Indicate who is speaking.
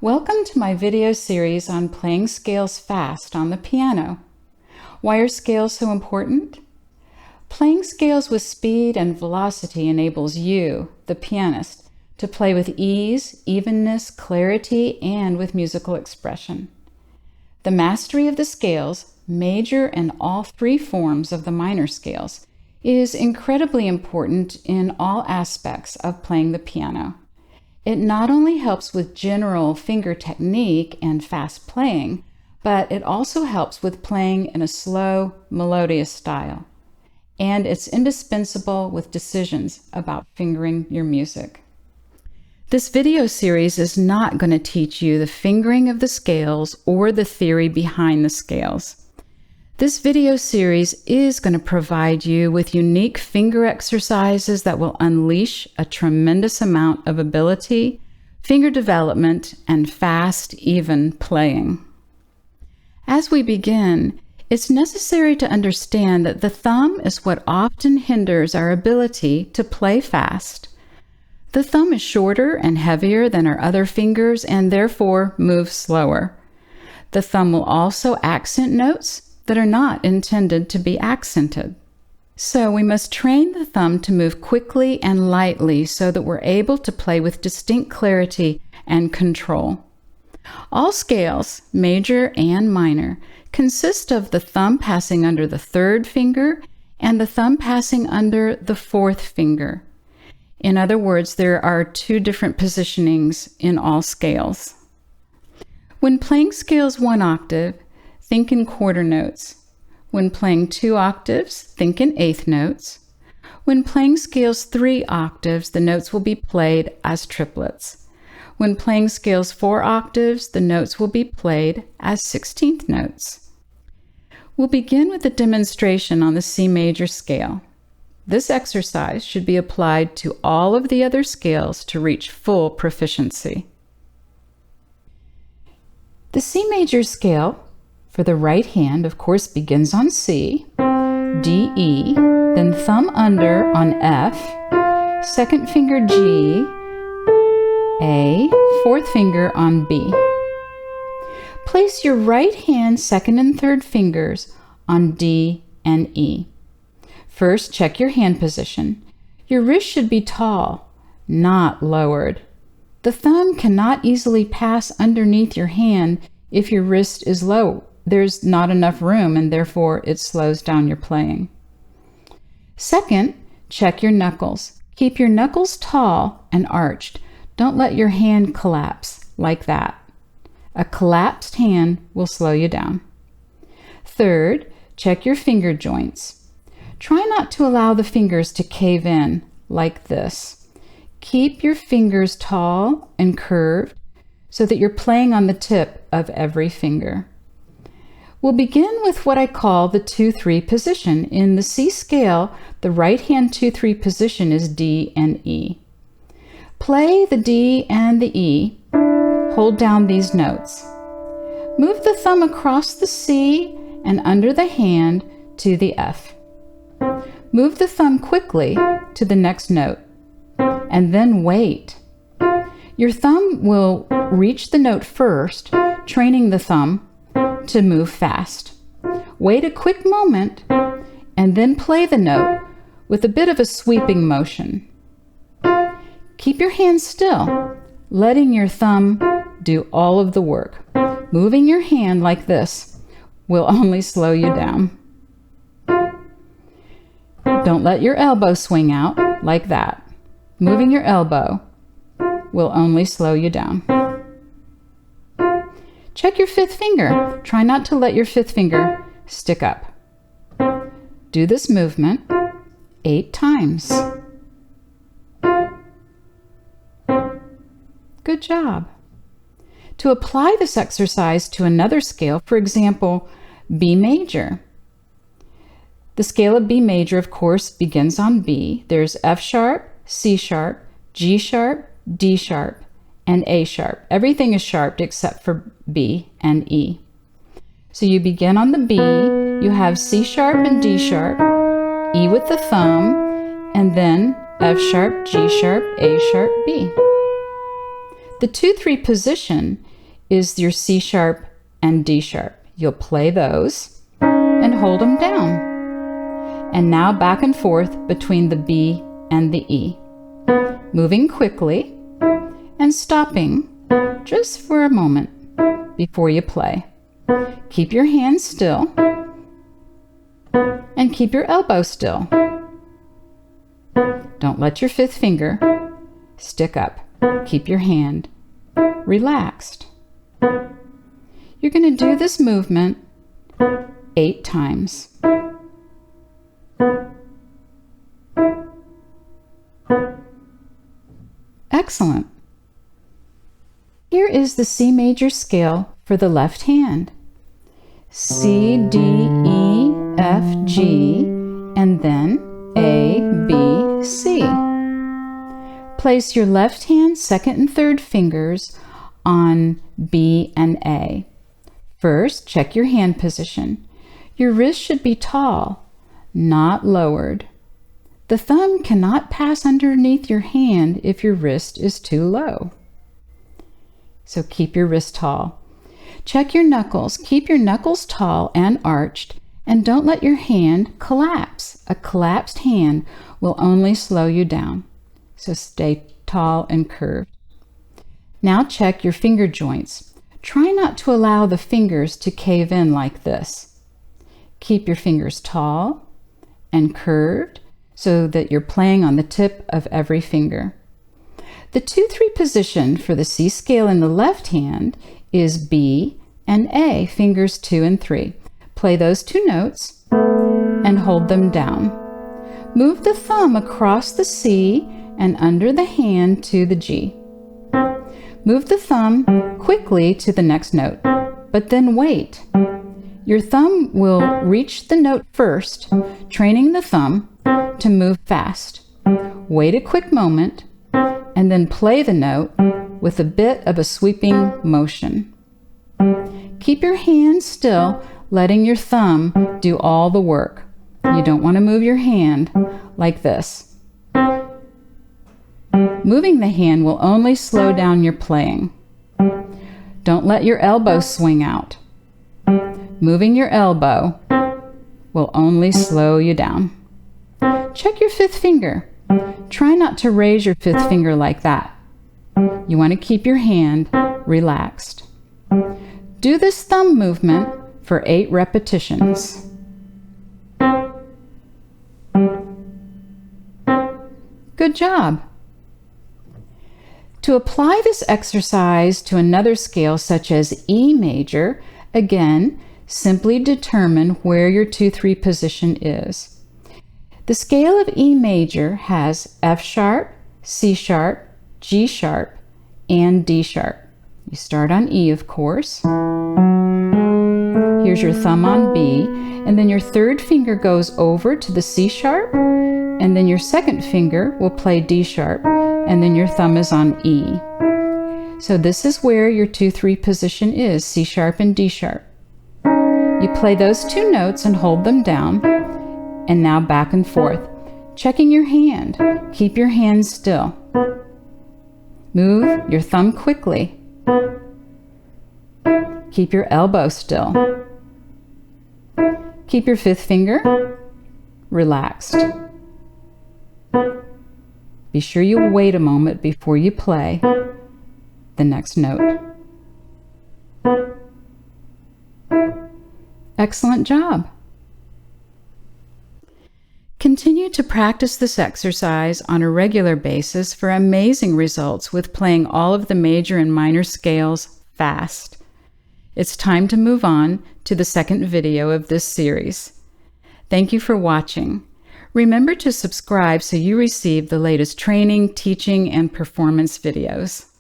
Speaker 1: Welcome to my video series on playing scales fast on the piano. Why are scales so important? Playing scales with speed and velocity enables you, the pianist, to play with ease, evenness, clarity, and with musical expression. The mastery of the scales, major and all three forms of the minor scales, is incredibly important in all aspects of playing the piano. It not only helps with general finger technique and fast playing, but it also helps with playing in a slow, melodious style. And it's indispensable with decisions about fingering your music. This video series is not going to teach you the fingering of the scales or the theory behind the scales. This video series is going to provide you with unique finger exercises that will unleash a tremendous amount of ability, finger development, and fast, even playing. As we begin, it's necessary to understand that the thumb is what often hinders our ability to play fast. The thumb is shorter and heavier than our other fingers and therefore moves slower. The thumb will also accent notes that are not intended to be accented. So we must train the thumb to move quickly and lightly so that we're able to play with distinct clarity and control. All scales, major and minor, consist of the thumb passing under the third finger and the thumb passing under the fourth finger. In other words, there are two different positionings in all scales. When playing scales one octave, think in quarter notes. When playing 2 octaves, think in eighth notes. When playing scales 3 octaves, the notes will be played as triplets. When playing scales 4 octaves, the notes will be played as 16th notes. We'll begin with a demonstration on the C major scale. This exercise should be applied to all of the other scales to reach full proficiency. The C major scale for the right hand, of course, begins on C, D, E, then thumb under on F, second finger G, A, fourth finger on B. Place your right hand second and third fingers on D and E. First, check your hand position. Your wrist should be tall, not lowered. The thumb cannot easily pass underneath your hand if your wrist is low. There's not enough room and therefore it slows down your playing. Second, check your knuckles. Keep your knuckles tall and arched. Don't let your hand collapse like that. A collapsed hand will slow you down. Third, check your finger joints. Try not to allow the fingers to cave in like this. Keep your fingers tall and curved so that you're playing on the tip of every finger. We'll begin with what I call the 2-3 position. In the C scale, the right hand 2-3 position is D and E. Play the D and the E. Hold down these notes. Move the thumb across the C and under the hand to the F. Move the thumb quickly to the next note, and then wait. Your thumb will reach the note first, training the thumb to move fast. Wait a quick moment and then play the note with a bit of a sweeping motion. Keep your hand still, letting your thumb do all of the work. Moving your hand like this will only slow you down. Don't let your elbow swing out like that. Moving your elbow will only slow you down. Check your fifth finger. Try not to let your fifth finger stick up. Do this movement 8 times. Good job. To apply this exercise to another scale, for example, B major. The scale of B major, of course, begins on B. There's F sharp, C sharp, G sharp, D sharp, and A sharp. Everything is sharped except for B and E. So you begin on the B, you have C sharp and D sharp, E with the thumb, and then F sharp, G sharp, A sharp, B. The 2-3 position is your C sharp and D sharp. You'll play those and hold them down. And now back and forth between the B and the E, moving quickly and stopping just for a moment before you play. Keep your hands still and keep your elbow still. Don't let your fifth finger stick up. Keep your hand relaxed. You're going to do this movement 8 times. Excellent. Here is the C major scale for the left hand. C, D, E, F, G, and then A, B, C. Place your left hand second and third fingers on B and A. First, check your hand position. Your wrist should be tall, not lowered. The thumb cannot pass underneath your hand if your wrist is too low. So keep your wrist tall. Check your knuckles. Keep your knuckles tall and arched, and don't let your hand collapse. A collapsed hand will only slow you down. So stay tall and curved. Now check your finger joints. Try not to allow the fingers to cave in like this. Keep your fingers tall and curved so that you're playing on the tip of every finger. The 2-3 position for the C scale in the left hand is B and A, fingers 2 and 3. Play those 2 notes and hold them down. Move the thumb across the C and under the hand to the G. Move the thumb quickly to the next note, but then wait. Your thumb will reach the note first, training the thumb to move fast. Wait a quick moment and then play the note with a bit of a sweeping motion. Keep your hands still, letting your thumb do all the work. You don't want to move your hand like this. Moving the hand will only slow down your playing. Don't let your elbow swing out. Moving your elbow will only slow you down. Check your fifth finger. Try not to raise your fifth finger like that. You want to keep your hand relaxed. Do this thumb movement for 8 repetitions. Good job. To apply this exercise to another scale such as E major, again, simply determine where your 2-3 position is. The scale of E major has F sharp, C sharp, G sharp, and D sharp. You start on E, of course. Here's your thumb on B, and then your third finger goes over to the C sharp, and then your second finger will play D sharp, and then your thumb is on E. So this is where your 2-3 position is, C sharp and D sharp. You play those 2 notes and hold them down, and now back and forth, checking your hand. Keep your hands still. Move your thumb quickly. Keep your elbow still. Keep your fifth finger relaxed. Be sure you wait a moment before you play the next note. Excellent job. Continue to practice this exercise on a regular basis for amazing results with playing all of the major and minor scales fast. It's time to move on to the second video of this series. Thank you for watching. Remember to subscribe so you receive the latest training, teaching, and performance videos.